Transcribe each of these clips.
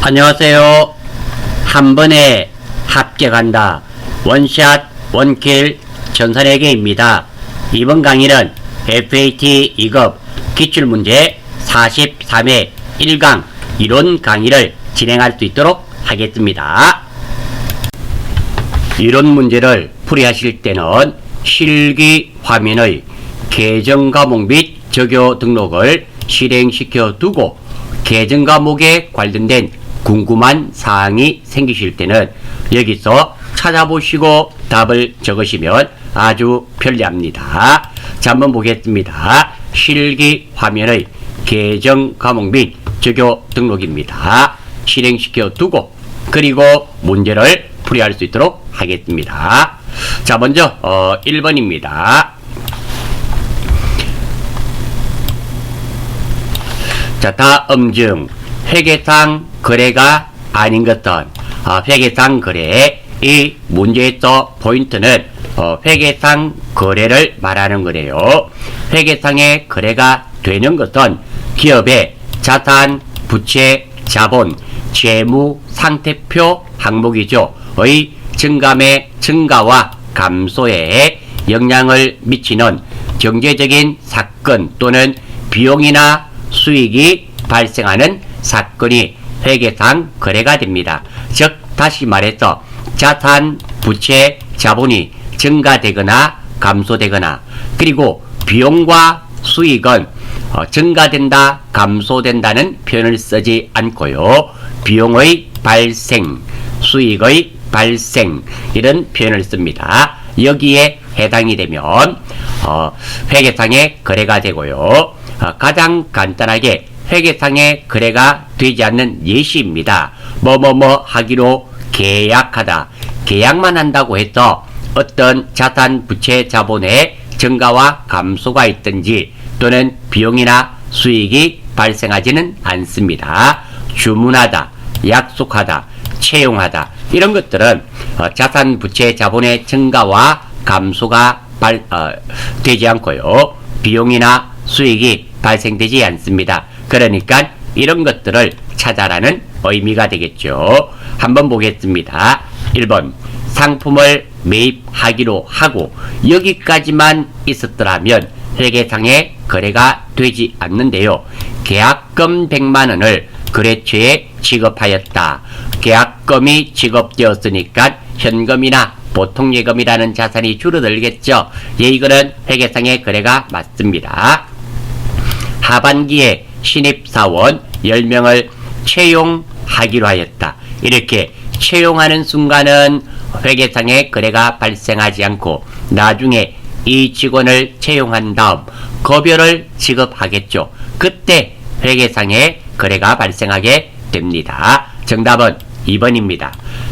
안녕하세요. 한 번에 합격한다. 원샷 원킬 전산회계입니다. 이번 강의는 FAT 2급 기출문제 43회 1강 이론 강의를 진행할 수 있도록 하겠습니다. 이론 문제를 풀이하실 때는 실기 화면의 계정 과목 및 적요 등록을 실행시켜 두고 계정 과목에 관련된 궁금한 사항이 생기실 때는 여기서 찾아보시고 답을 적으시면 아주 편리합니다. 자, 한번 보겠습니다. 실기 화면의 계정 과목 및 적요 등록입니다. 실행시켜 두고 그리고 문제를 풀이할 수 있도록 하겠습니다. 자, 먼저 1번입니다. 자, 다음 중 회계상 거래가 아닌 것은 회계상 거래. 이 문제에서 포인트는 회계상 거래를 말하는 거래요. 회계상의 거래가 되는 것은 기업의 자산, 부채, 자본, 재무 상태표 항목이죠. 의 증감의 증가와 감소에 영향을 미치는 경제적인 사건 또는 비용이나 수익이 발생하는 사건이 회계상 거래가 됩니다. 즉 다시 말해서 자산, 부채, 자본이 증가되거나 감소되거나 그리고 비용과 수익은 증가된다, 감소된다는 표현을 쓰지 않고요. 비용의 발생, 수익의 발생 이런 표현을 씁니다. 여기에 해당이 되면 회계상의 거래가 되고요. 가장 간단하게 회계상의 거래가 되지 않는 예시입니다. 뭐뭐뭐 하기로 계약하다. 계약만 한다고 해서 어떤 자산, 부채, 자본의 증가와 감소가 있든지 또는 비용이나 수익이 발생하지는 않습니다. 주문하다, 약속하다, 채용하다 이런 것들은 자산, 부채, 자본의 증가와 감소가 되지 않고요. 비용이나 수익이 발생되지 않습니다. 그러니까 이런 것들을 찾아라는 의미가 되겠죠. 한번 보겠습니다. 1번 상품을 매입하기로 하고 여기까지만 있었더라면 회계상의 거래가 되지 않는데요. 계약금 100만원을 거래처에 지급하였다. 계약금이 지급되었으니까 현금이나 보통예금이라는 자산이 줄어들겠죠. 이거는 회계상의 거래가 맞습니다. 하반기에 신입사원 10명을 채용하기로 하였다. 이렇게 채용하는 순간은 회계상의 거래가 발생하지 않고 나중에 이 직원을 채용한 다음 급여를 지급하겠죠. 그때 회계상의 거래가 발생하게 됩니다. 정답은 2번입니다.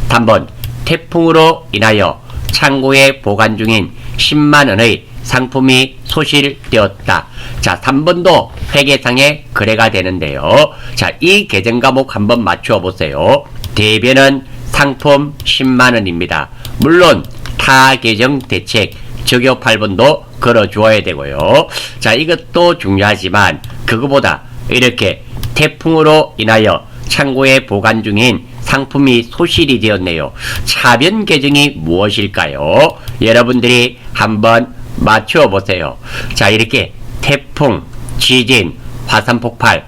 3번 태풍으로 인하여 창고에 보관 중인 10만원의 상품이 소실되었다. 자, 3번도 회계상의 거래가 되는데요. 자, 이 계정 과목 한번 맞춰 보세요. 대변은 상품 10만원입니다. 물론 타 계정 대책 적요 8번도 걸어 주어야 되고요. 자, 이것도 중요하지만 그거보다 이렇게 태풍으로 인하여 창고에 보관 중인 상품이 소실이 되었네요. 차변 계정이 무엇일까요? 여러분들이 한번 맞춰 보세요. 자, 이렇게 태풍, 지진, 화산 폭발,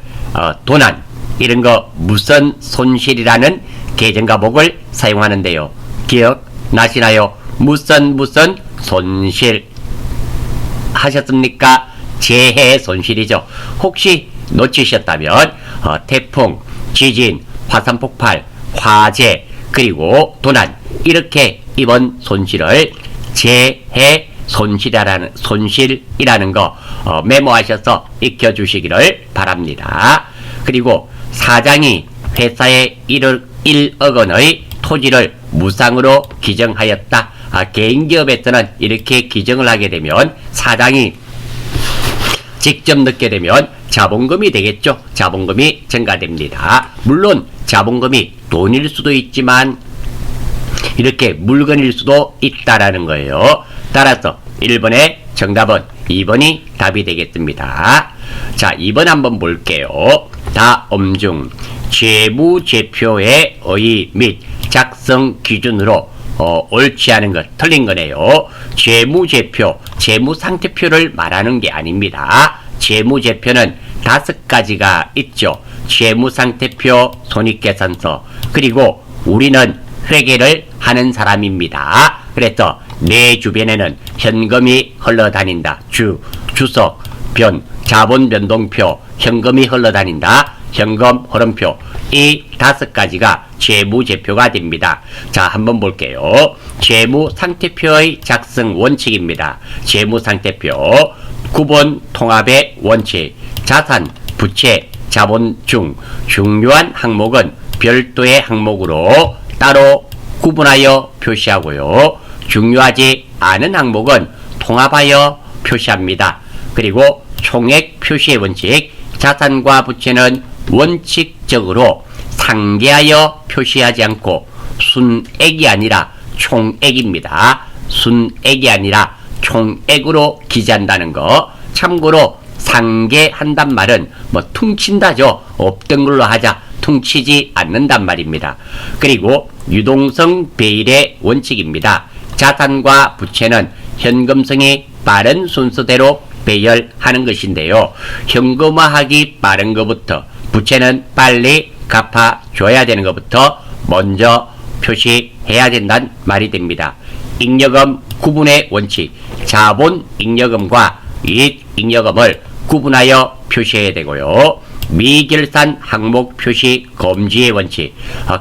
도난 이런 거 무슨 손실이라는 계정 과목을 사용하는데요. 기억나시나요? 무슨 손실 하셨습니까? 재해 손실이죠. 혹시 놓치셨다면 태풍, 지진, 화산 폭발, 화재 그리고 도난 이렇게 이번 손실을 재해 손실이라는 거 메모하셔서 익혀주시기를 바랍니다. 그리고 사장이 회사에 1억 원의 토지를 무상으로 기증하였다. 개인기업에서는 이렇게 기증을 하게 되면 사장이 직접 넣게 되면 자본금이 되겠죠. 자본금이 증가됩니다. 물론 자본금이 돈일 수도 있지만 이렇게 물건일 수도 있다라는 거예요. 따라서 1번의 정답은 2번이 답이 되겠습니다. 자, 2번 한번 볼게요. 다음 중 재무제표의 의의 및 작성 기준으로 옳지 않은 것, 틀린 거네요. 재무제표, 재무상태표를 말하는 게 아닙니다. 재무제표는 5가지가 있죠. 재무상태표, 손익계산서, 그리고 우리는 회계를 하는 사람입니다. 그래서 내 주변에는 현금이 흘러다닌다. 주석, 자본변동표, 현금이 흘러다닌다. 현금 흐름표. 이 5가지가 재무제표가 됩니다. 자, 한번 볼게요. 재무상태표의 작성 원칙입니다. 재무상태표. 구분 통합의 원칙. 자산, 부채, 자본 중 중요한 항목은 별도의 항목으로 따로 구분하여 표시하고요. 중요하지 않은 항목은 통합하여 표시합니다. 그리고 총액 표시의 원칙. 자산과 부채는 원칙적으로 상계하여 표시하지 않고 순액이 아니라 총액입니다. 순액이 아니라 총액으로 기재한다는 거. 참고로 상계한단 말은 퉁친다죠. 없던 걸로 하자. 퉁치지 않는단 말입니다. 그리고 유동성 배일의 원칙입니다. 자산과 부채는 현금성이 빠른 순서대로 배열하는 것인데요. 현금화하기 빠른 것부터 부채는 빨리 갚아줘야 되는 것부터 먼저 표시해야 된다는 말이 됩니다. 잉여금 구분의 원칙. 자본 잉여금과 이익 잉여금을 구분하여 표시해야 되고요. 미결산 항목 표시 금지의 원칙.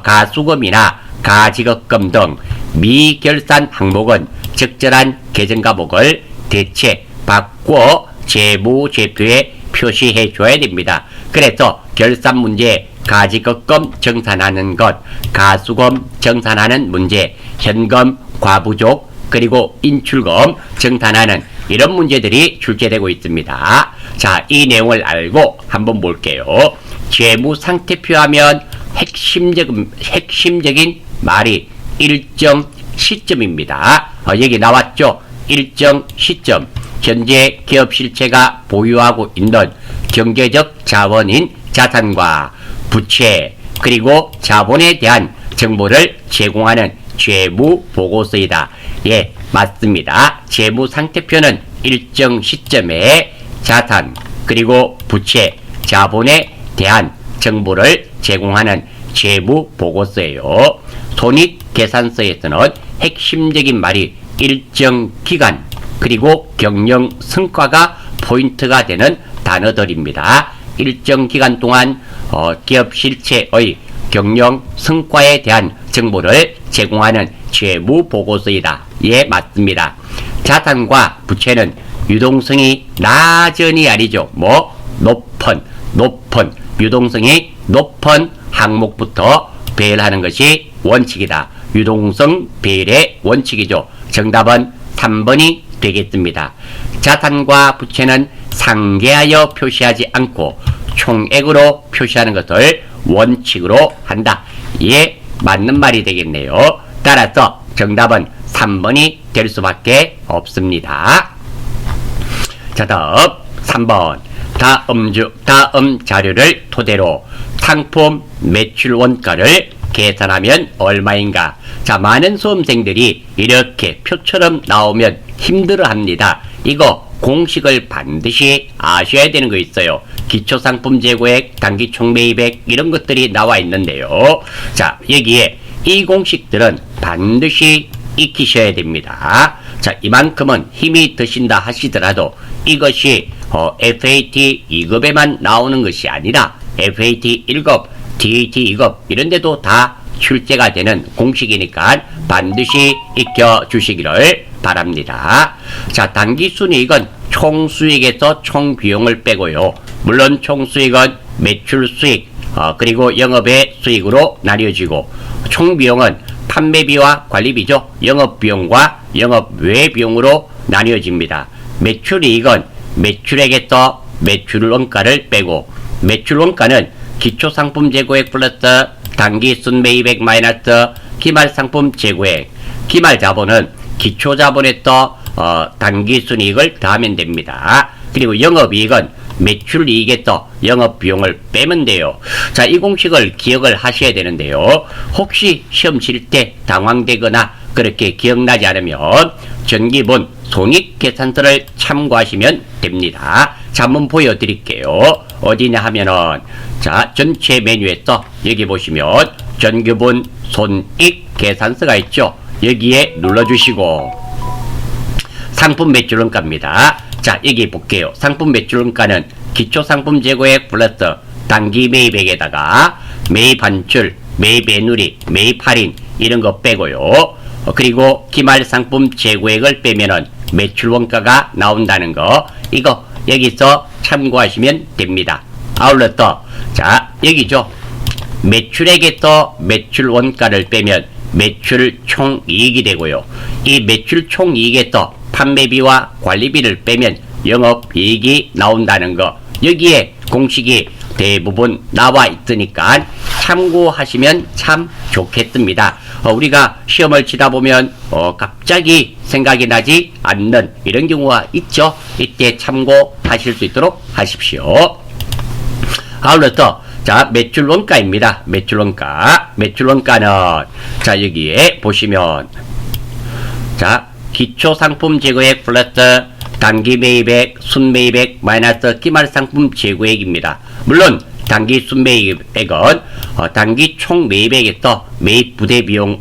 가수금이나 가지급금 등 미결산 항목은 적절한 계정과목을 대체 바꿔 재무제표에 표시해 줘야 됩니다. 그래서 결산 문제, 가지급금 정산하는 것, 가수금 정산하는 문제, 현금 과부족, 그리고 인출금 정산하는 이런 문제들이 출제되고 있습니다. 자, 이 내용을 알고 한번 볼게요. 재무상태표 하면 핵심적인 말이 일정 시점입니다. 여기 나왔죠? 일정 시점. 현재 기업 실체가 보유하고 있는 경제적 자원인 자산과 부채, 그리고 자본에 대한 정보를 제공하는 재무보고서이다. 예, 맞습니다. 재무상태표는 일정 시점에 자산, 그리고 부채, 자본에 대한 정보를 제공하는 재무보고서예요. 손익계산서에서는 핵심적인 말이 일정 기간, 그리고 경영 성과가 포인트가 되는 단어들입니다. 일정 기간 동안 기업 실체의 경영 성과에 대한 정보를 제공하는 재무보고서이다. 예, 맞습니다. 자산과 부채는 유동성이 낮은이 아니죠. 높은 유동성이 높은 항목부터 배열하는 것이 원칙이다. 유동성 배열의 원칙이죠. 정답은 3번이 되겠습니다. 자산과 부채는 상계하여 표시하지 않고 총액으로 표시하는 것을 원칙으로 한다. 예, 맞는 말이 되겠네요. 따라서 정답은 3번이 될 수밖에 없습니다. 자, 다음 3번. 다음 자료를 토대로 상품 매출 원가를 계산하면 얼마인가? 자, 많은 수험생들이 이렇게 표처럼 나오면 힘들어합니다. 이거 공식을 반드시 아셔야 되는 거 있어요. 기초상품 재고액, 단기총매입액 이런 것들이 나와 있는데요. 자, 여기에 이 공식들은 반드시 익히셔야 됩니다. 자, 이만큼은 힘이 드신다 하시더라도 이것이 FAT 2급에만 나오는 것이 아니라 FAT 1급, DAT 2급 이런 데도 다 출제가 되는 공식이니까 반드시 익혀주시기를 바랍니다. 자, 단기순이익은 총수익에서 총비용을 빼고요. 물론 총수익은 매출수익, 그리고 영업의 수익으로 나뉘어지고, 총비용은 판매비와 관리비죠. 영업비용과 영업외비용으로 나뉘어집니다. 매출이익은 매출액에서 매출원가를 빼고, 매출원가는 기초상품 재고액 플러스 단기순매입액 마이너스 기말상품 재고액, 기말자본은 기초자본에서 단기순이익을 더하면 됩니다. 그리고 영업이익은 매출이익에 또 영업비용을 빼면 돼요. 자, 이 공식을 기억을 하셔야 되는데요. 혹시 시험 칠 때 당황되거나 그렇게 기억나지 않으면 전기본 손익계산서를 참고하시면 됩니다. 자, 한번 보여드릴게요. 어디냐 하면은, 자, 전체 메뉴에 또 여기 보시면 전기본 손익계산서가 있죠. 여기에 눌러주시고 상품 매출원가입니다. 자, 여기 볼게요. 상품 매출원가는 기초상품 재고액 플러스 단기 매입액에다가 매입 반출, 매입 애누리, 매입 할인 이런 거 빼고요. 그리고 기말 상품 재고액을 빼면은 매출 원가가 나온다는 거, 이거 여기서 참고하시면 됩니다. 아울러 또, 자, 여기죠. 매출액에 또 매출 원가를 빼면 매출 총이익이 되고요. 이 매출 총이익에 또 판매비와 관리비를 빼면 영업이익이 나온다는 거, 여기에 공식이 대부분 나와 있으니까 참고하시면 참 좋겠습니다. 우리가 시험을 치다 보면 갑자기 생각이 나지 않는 이런 경우가 있죠. 이때 참고하실 수 있도록 하십시오. 아울러 또, 자, 매출원가입니다. 매출원가. 매출원가는, 자, 여기에 보시면, 자, 기초상품 재고액 플러스 단기 매입액, 순매입액 마이너스 기말상품 재고액입니다. 물론 단기 순매입액은 단기 총매입액에 또 매입 부대 비용을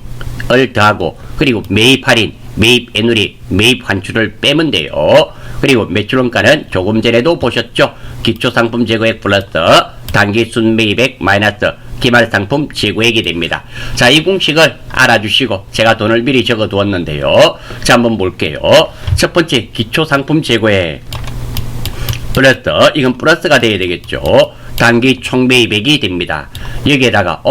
더하고, 그리고 매입 할인, 매입 애누리, 매입 환출을 빼면 돼요. 그리고 매출원가는 조금 전에도 보셨죠. 기초상품 재고액 플러스 단기 순매입액 마이너스 기말상품 재고액이 됩니다. 자, 이 공식을 알아주시고, 제가 돈을 미리 적어 두었는데요. 자, 한번 볼게요. 첫 번째 기초상품 재고액 플러스, 이건 플러스가 돼야 되겠죠. 단기 총매입액이 됩니다. 여기에다가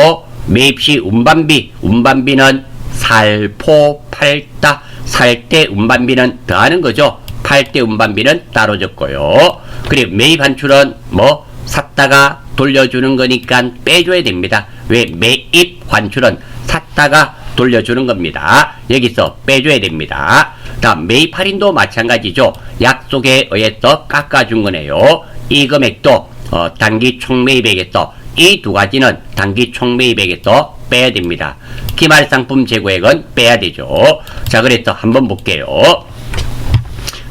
매입시 운반비, 운반비는 살포 팔다, 살 때 운반비는 더하는 거죠. 팔 때 운반비는 따로 적고요. 그리고 매입 환출은 뭐 샀다가 돌려주는 거니까 빼줘야 됩니다. 왜? 매입 환출은 샀다가 돌려주는 겁니다. 여기서 빼줘야 됩니다. 다음 매입 할인도 마찬가지죠. 약속에 의해서 깎아준 거네요. 이 금액도 단기 총매입액에서, 이 두 가지는 단기 총매입액에서 빼야 됩니다. 기말 상품 재고액은 빼야 되죠. 자, 그래서 한번 볼게요.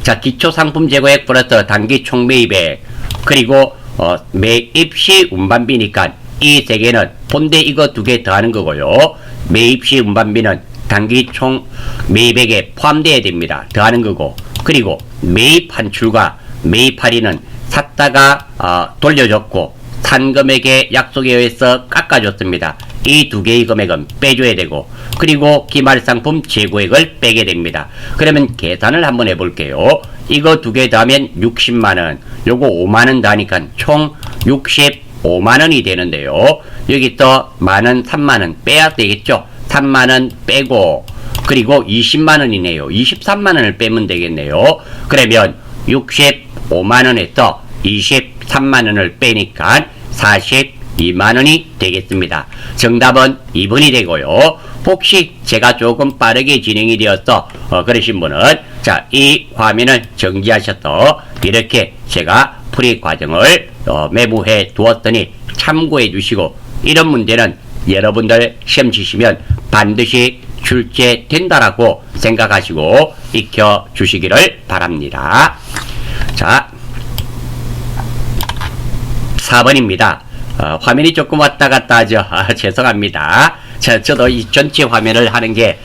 자, 기초 상품 재고액 플러스 단기 총매입액, 그리고 매입시 운반비니까 이 세 개는 본대 이거 두 개 더하는 거고요. 매입시 운반비는 단기 총 매입액에 포함되어야 됩니다. 더하는 거고, 그리고 매입 환출과 매입 할인은 샀다가 돌려줬고 산 금액의 약속에 의해서 깎아줬습니다. 이 두 개의 금액은 빼줘야 되고, 그리고 기말상품 재고액을 빼게 됩니다. 그러면 계산을 한번 해볼게요. 이거 두 개 더하면 60만원, 요거 5만원 더하니까 총 65만원이 되는데요. 여기 또 만원, 3만원 빼야 되겠죠. 3만원 빼고, 그리고 20만원이네요. 23만원을 빼면 되겠네요. 그러면 65만원에서 23만원을 빼니까 42만원이 되겠습니다. 정답은 2번이 되고요. 혹시 제가 조금 빠르게 진행이 되어서 그러신 분은, 자, 이 화면을 정지하셔서 이렇게 제가 풀이 과정을 메모해 두었더니 참고해 주시고, 이런 문제는 여러분들 시험 치시면 반드시 출제된다라고 생각하시고 익혀 주시기를 바랍니다. 자, 4번입니다. 화면이 조금 왔다 갔다 하죠. 죄송합니다. 자, 저도 이 전체 화면을 하는 게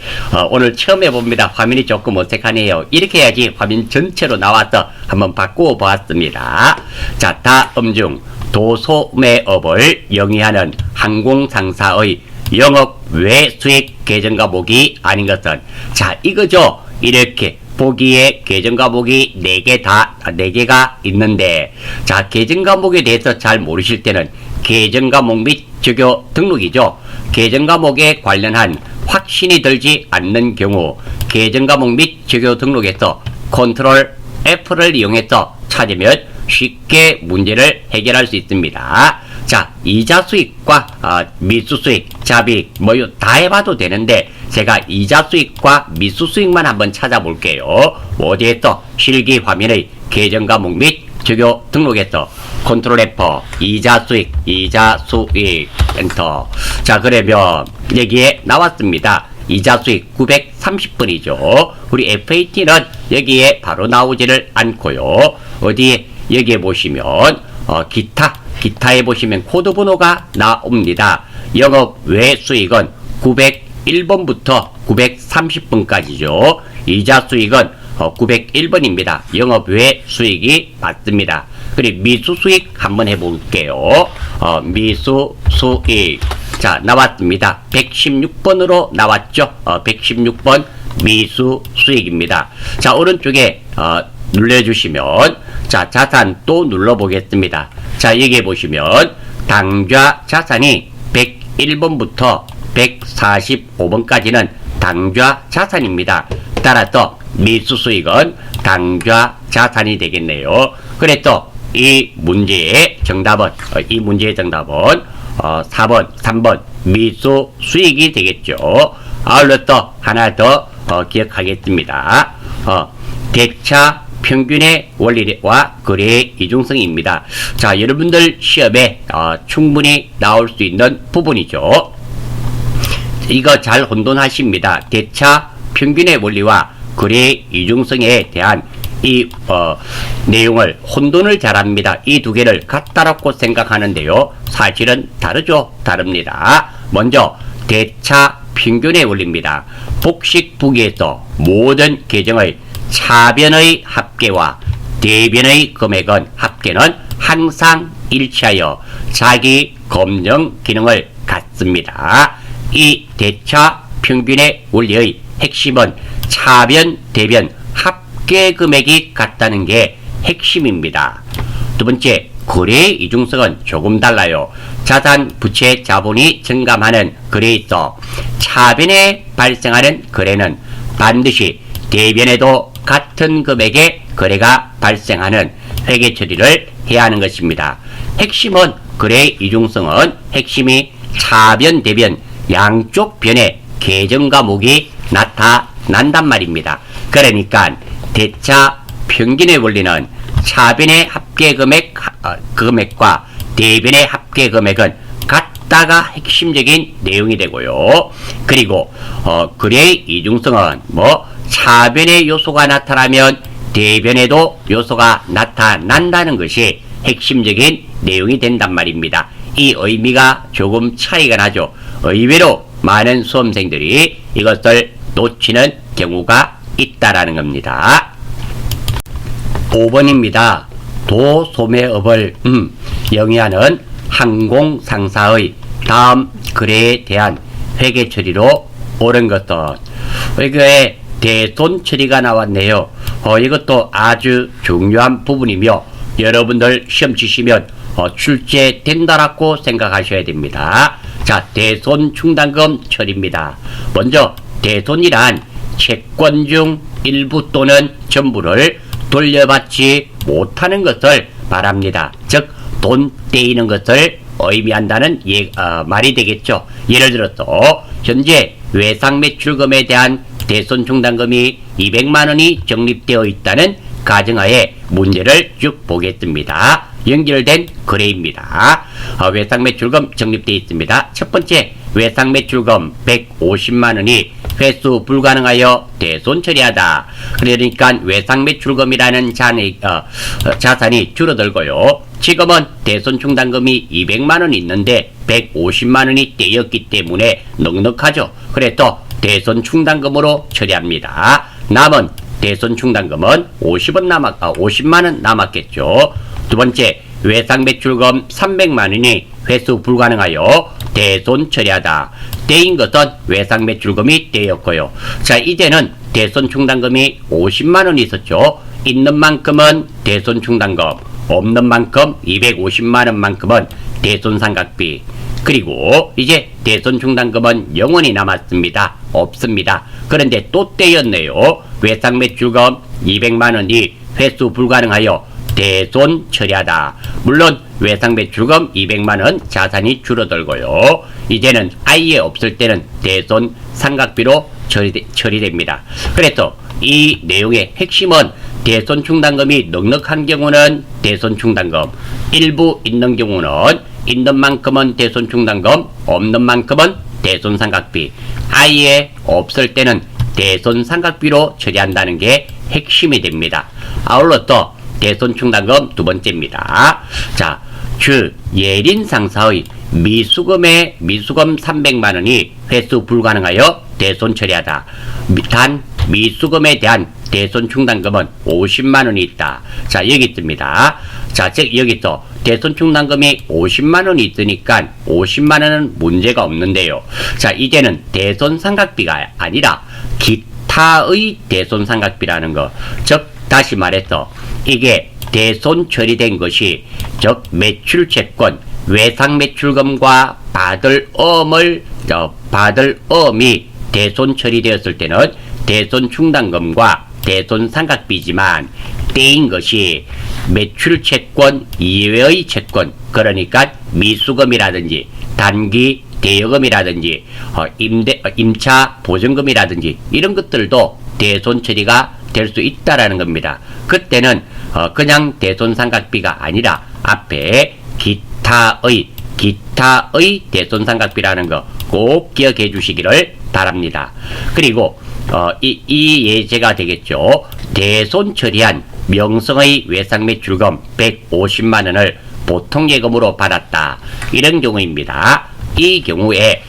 오늘 처음 해봅니다. 화면이 조금 어색하네요. 이렇게 해야지 화면 전체로 나와서 한번 바꾸어 보았습니다. 자, 다음 중 도소매업을 영위하는 항공상사의 영업 외 수익 계정 과목이 아닌 것은, 자, 이거죠. 이렇게 보기에 계정 과목이 4개가 있는데, 자, 계정 과목에 대해서 잘 모르실 때는 계정 과목 및 주교 등록이죠. 계정 과목에 관련한 확신이 들지 않는 경우 계정 과목 및 주교 등록에서 컨트롤 F를 이용해서 찾으면 쉽게 문제를 해결할 수 있습니다. 자, 이자 수익과 미수 수익, 자비익 뭐 다 해봐도 되는데 제가 이자 수익과 미수 수익만 한번 찾아볼게요. 어디에서 실기 화면의 계정 과목 및 주교 등록에서 컨트롤 F 이자 수익 엔터. 자, 그러면 여기에 나왔습니다. 이자 수익 930번이죠. 우리 FAT는 여기에 바로 나오지를 않고요. 어디에 여기에 보시면 기타에 보시면 코드 번호가 나옵니다. 영업 외 수익은 901번부터 930번까지죠. 이자 수익은 901번입니다. 영업 외 수익이 맞습니다. 그리고 미수 수익 한번 해볼게요. 미수 수익. 자, 나왔습니다. 116번으로 나왔죠. 116번 미수 수익입니다. 자, 오른쪽에 눌러주시면, 자, 자산 또 눌러보겠습니다. 자, 여기에 보시면 당좌 자산이 101번부터 145번까지는 당좌 자산입니다. 따라서 미수 수익은 당좌 자산이 되겠네요. 그래서 이 문제의 정답은 4번, 3번 미수 수익이 되겠죠. 아울러 또 하나 더 기억하겠습니다. 대차 평균의 원리와 거래의 이중성입니다. 자, 여러분들 시험에 충분히 나올 수 있는 부분이죠. 이거 잘 혼돈하십니다. 대차 평균의 원리와 거래의 이중성에 대한 이 내용을 혼돈을 잘합니다. 이 두 개를 같다라고 생각하는데요. 사실은 다르죠. 다릅니다. 먼저 대차 평균의 원리입니다. 복식부기에서 모든 계정의 차변의 합계와 대변의 금액은 합계는 항상 일치하여 자기 검증 기능을 갖습니다. 이 대차 평균의 원리의 핵심은 차변, 대변, 합계 금액이 같다는 게 핵심입니다. 두 번째, 거래의 이중성은 조금 달라요. 자산, 부채, 자본이 증감하는 거래에 있어 차변에 발생하는 거래는 반드시 대변에도 같은 금액의 거래가 발생하는 회계 처리를 해야 하는 것입니다. 핵심은 거래의 이중성은 핵심이 차변, 대변 양쪽 변에 계정 과목이 나타난단 말입니다. 그러니까 대차 평균의 원리는 차변의 합계 금액과 대변의 합계 금액은 같다가 핵심적인 내용이 되고요. 그리고 거래의 이중성은 차변의 요소가 나타나면 대변에도 요소가 나타난다는 것이 핵심적인 내용이 된단 말입니다. 이 의미가 조금 차이가 나죠. 의외로 많은 수험생들이 이것을 놓치는 경우가 있다라는 겁니다. 5번입니다. 도소매업을 영위하는 항공상사의 다음 거래에 대한 회계 처리로 옳은 것은, 이거에 대손 처리가 나왔네요. 이것도 아주 중요한 부분이며 여러분들 시험 치시면 출제된다라고 생각하셔야 됩니다. 자, 대손 충당금 처리입니다. 먼저 대손이란 채권 중 일부 또는 전부를 돌려받지 못하는 것을 말합니다. 즉, 돈 떼이는 것을 의미한다는 말이 되겠죠. 예를 들어서 현재 외상매출금에 대한 대손 충당금이 200만원이 적립되어 있다는 가정하에 문제를 쭉 보겠습니다. 연결된 거래입니다. 외상매출금 적립되어 있습니다. 첫 번째, 외상매출금 150만원이 회수 불가능하여 대손 처리하다. 그러니까 외상매출금이라는 자산이 줄어들고요. 지금은 대손 충당금이 200만원이 있는데 150만원이 떼였기 때문에 넉넉하죠. 그래서 대손 충당금으로 처리합니다. 남은 대손 충당금은 50만원 남았겠죠. 두 번째, 외상매출금 300만원이 회수 불가능하여 대손 처리하다. 떼인 것은 외상매출금이 떼였고요. 자, 이제는 대손 충당금이 50만원이 있었죠. 있는 만큼은 대손 충당금, 없는 만큼 250만원만큼은 대손 상각비. 그리고 이제 대손 충당금은 영원히 남았습니다. 없습니다. 그런데 또 떼였네요. 외상매출금 200만원이 회수 불가능하여 대손 처리하다. 물론 외상매출금 200만원 자산이 줄어들고요. 이제는 아예 없을 때는 대손 상각비로 처리됩니다. 그래서 이 내용의 핵심은 대손 충당금이 넉넉한 경우는 대손 충당금, 일부 있는 경우는 있는 만큼은 대손 충당금, 없는 만큼은 대손 삼각비, 아예 없을 때는 대손 삼각비로 처리한다는 게 핵심이 됩니다. 아울러 또 대손 충당금 두 번째입니다. 자, 주 예린 상사의 미수금 300만 원이 회수 불가능하여 대손 처리하다. 단 미수금에 대한 대손 충당금은 50만 원이 있다. 자, 여기 있습니다. 자, 즉 여기 또 대손 충당금이 50만 원이 있으니까 50만 원은 문제가 없는데요. 자, 이제는 대손 삼각비가 아니라 기타의 대손 삼각비라는 거. 즉 다시 말해서 이게 대손 처리된 것이 즉 매출 채권, 외상 매출금과 받을 어음이 대손 처리되었을 때는 대손 충당금과 대손 삼각비지만 때인 것이 매출 채권 이외의 채권, 그러니까 미수금이라든지 단기 대여금이라든지 임차 보증금이라든지 이런 것들도 대손 처리가 될 수 있다라는 겁니다. 그때는 그냥 대손 삼각비가 아니라 앞에 기타의 대손 삼각비라는 거 꼭 기억해 주시기를 바랍니다. 그리고 이 예제가 되겠죠. 대손 처리한 명성의 외상 매출금 150만 원을 보통 예금으로 받았다. 이런 경우입니다. 이 경우에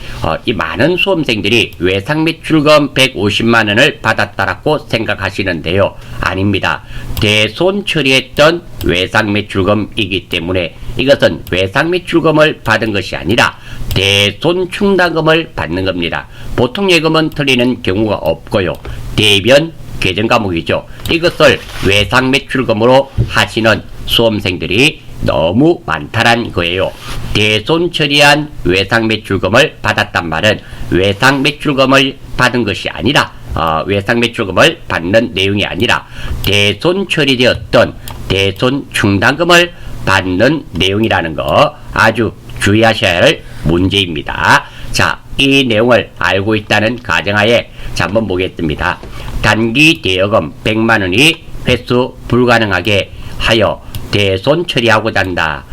이 많은 수험생들이 외상 매출금 150만 원을 받았다라고 생각하시는데요. 아닙니다. 대손 처리했던 외상 매출금이기 때문에 이것은 외상 매출금을 받은 것이 아니라 대손 충당금을 받는 겁니다. 보통 예금은 틀리는 경우가 없고요. 대변 개정 과목이죠. 이것을 외상 매출금으로 하시는 수험생들이 너무 많다란 거예요. 대손 처리한 외상 매출금을 받았단 말은 외상 매출금을 받은 것이 아니라 외상 매출금을 받는 내용이 아니라 대손 처리되었던 대손 충당금을 받는 내용이라는 거 아주 주의하셔야 할 문제입니다. 자, 이 내용을 알고 있다는 가정하에 자, 한번 보겠습니다. 단기 대여금 100만 원이 회수 불가능하게 하여 대손 처리하고자 한다.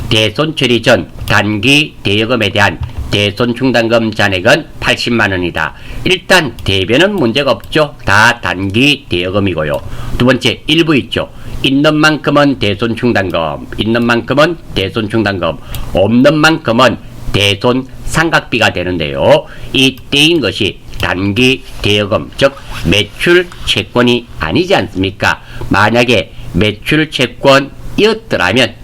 대손 처리 전 단기 대여금에 대한 대손 충당금 잔액은 80만 원이다. 일단 대변은 문제가 없죠. 다 단기 대여금이고요. 두 번째 일부 있죠. 있는 만큼은 대손 충당금, 있는 만큼은 대손 충당금, 없는 만큼은 대손 삼각비가 되는데요. 이 때인 것이 단기 대여금, 즉 매출 채권이 아니지 않습니까? 만약에 매출 채권이었더라면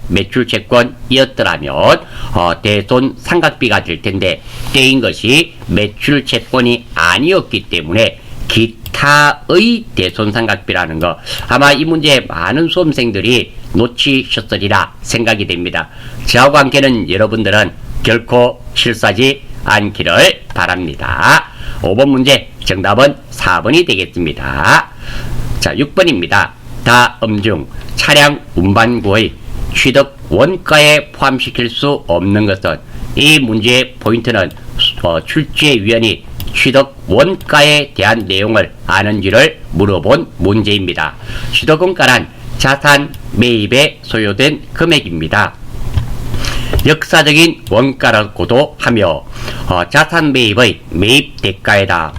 대손 삼각비가 될 텐데 때인 것이 매출 채권이 아니었기 때문에 기타의 대손 삼각비라는 거 아마 이 문제 많은 수험생들이 놓치셨으리라 생각이 됩니다. 저하고 함께는 여러분들은 결코 실수하지 않기를 바랍니다. 5번 문제 정답은 4번이 되겠습니다. 자, 6번입니다. 다음 중 차량 운반구의 취득 원가에 포함시킬 수 없는 것은 이 문제의 포인트는 출제위원이 취득 원가에 대한 내용을 아는지를 물어본 문제입니다. 취득 원가란 자산 매입에 소요된 금액입니다. 역사적인 원가라고도 하며 자산 매입의 매입 대가에다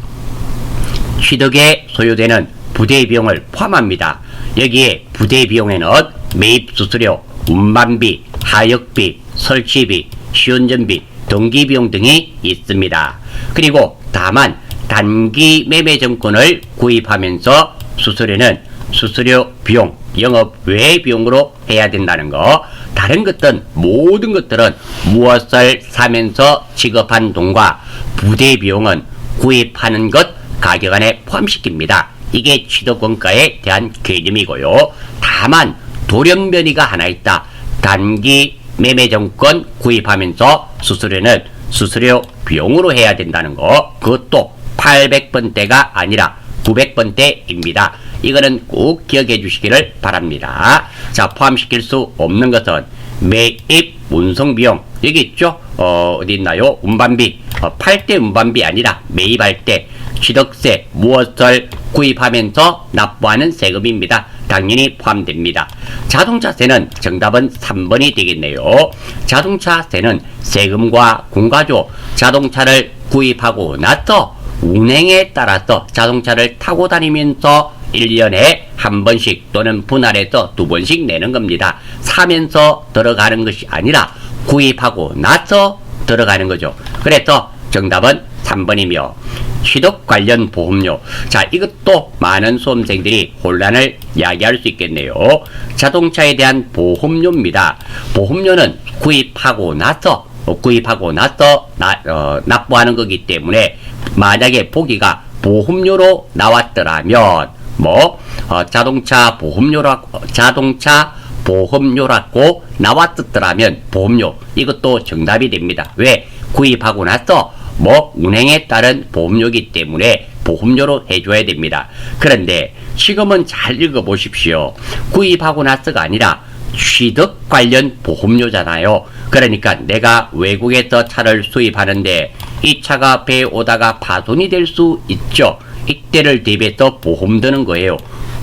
취득에 소요되는 부대 비용을 포함합니다. 여기에 부대 비용에는 매입 수수료, 운반비, 하역비, 설치비, 시운전비, 등기비용 등이 있습니다. 그리고 다만 단기 매매 정권을 구입하면서 수수료는 수수료 비용, 영업 외 비용으로 해야 된다는 거. 다른 것들은 모든 것들은 무엇을 사면서 지급한 돈과 부대 비용은 구입하는 것 가격 안에 포함시킵니다. 이게 취득원가에 대한 개념이고요. 다만 돌연변이가 하나 있다. 단기 매매정권 구입하면서 수수료는 수수료 비용으로 해야 된다는 거. 그것도 800번대가 아니라 900번대입니다. 이거는 꼭 기억해 주시기를 바랍니다. 자, 포함시킬 수 없는 것은 매입 운송비용 여기 있죠. 어디 있나요? 운반비 팔 때 운반비 아니라 매입할 때 취득세 무엇을 구입하면서 납부하는 세금입니다. 당연히 포함됩니다. 자동차세는 정답은 3번이 되겠네요. 자동차세는 세금과 공과조, 자동차를 구입하고 나서 운행에 따라서 자동차를 타고 다니면서 1년에 한 번씩 또는 분할해서 2번씩 내는 겁니다. 사면서 들어가는 것이 아니라 구입하고 나서 들어가는 거죠. 그래서 정답은 3번이며 취득 관련 보험료. 자, 이것도 많은 수험생들이 혼란을 야기할 수 있겠네요. 자동차에 대한 보험료입니다. 보험료는 구입하고 나서 납부하는 거기 때문에 만약에 보기가 보험료로 나왔더라면 자동차 보험료라고 나왔더라면 보험료 이것도 정답이 됩니다. 왜? 구입하고 나서 운행에 따른 보험료이기 때문에 보험료로 해줘야 됩니다. 그런데 지금은 잘 읽어보십시오. 구입하고 나서가 아니라 취득 관련 보험료잖아요. 그러니까 내가 외국에서 차를 수입하는데 이 차가 배에 오다가 파손이 될 수 있죠. 이때를 대비해서 보험 드는 거예요.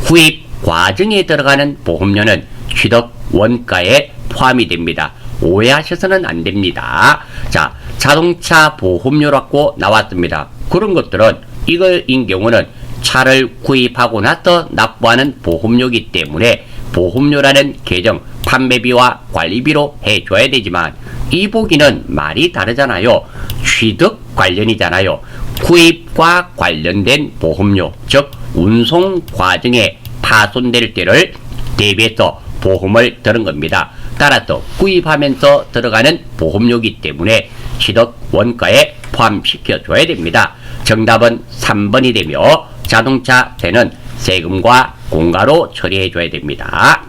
구입 과정에 들어가는 보험료는 취득 원가에 포함이 됩니다. 오해하셔서는 안 됩니다. 자, 자동차 보험료라고 나왔습니다. 그런 것들은 이거인 경우는 차를 구입하고 나서 납부하는 보험료이기 때문에 보험료라는 계정, 판매비와 관리비로 해줘야 되지만 이 보기는 말이 다르잖아요. 취득 관련이잖아요. 구입과 관련된 보험료, 즉 운송 과정에 파손될 때를 대비해서 보험을 드는 겁니다. 따라서 구입하면서 들어가는 보험료이기 때문에 취득 원가에 포함시켜줘야 됩니다. 정답은 3번이 되며 자동차세는 세금과 공과로 처리해줘야 됩니다.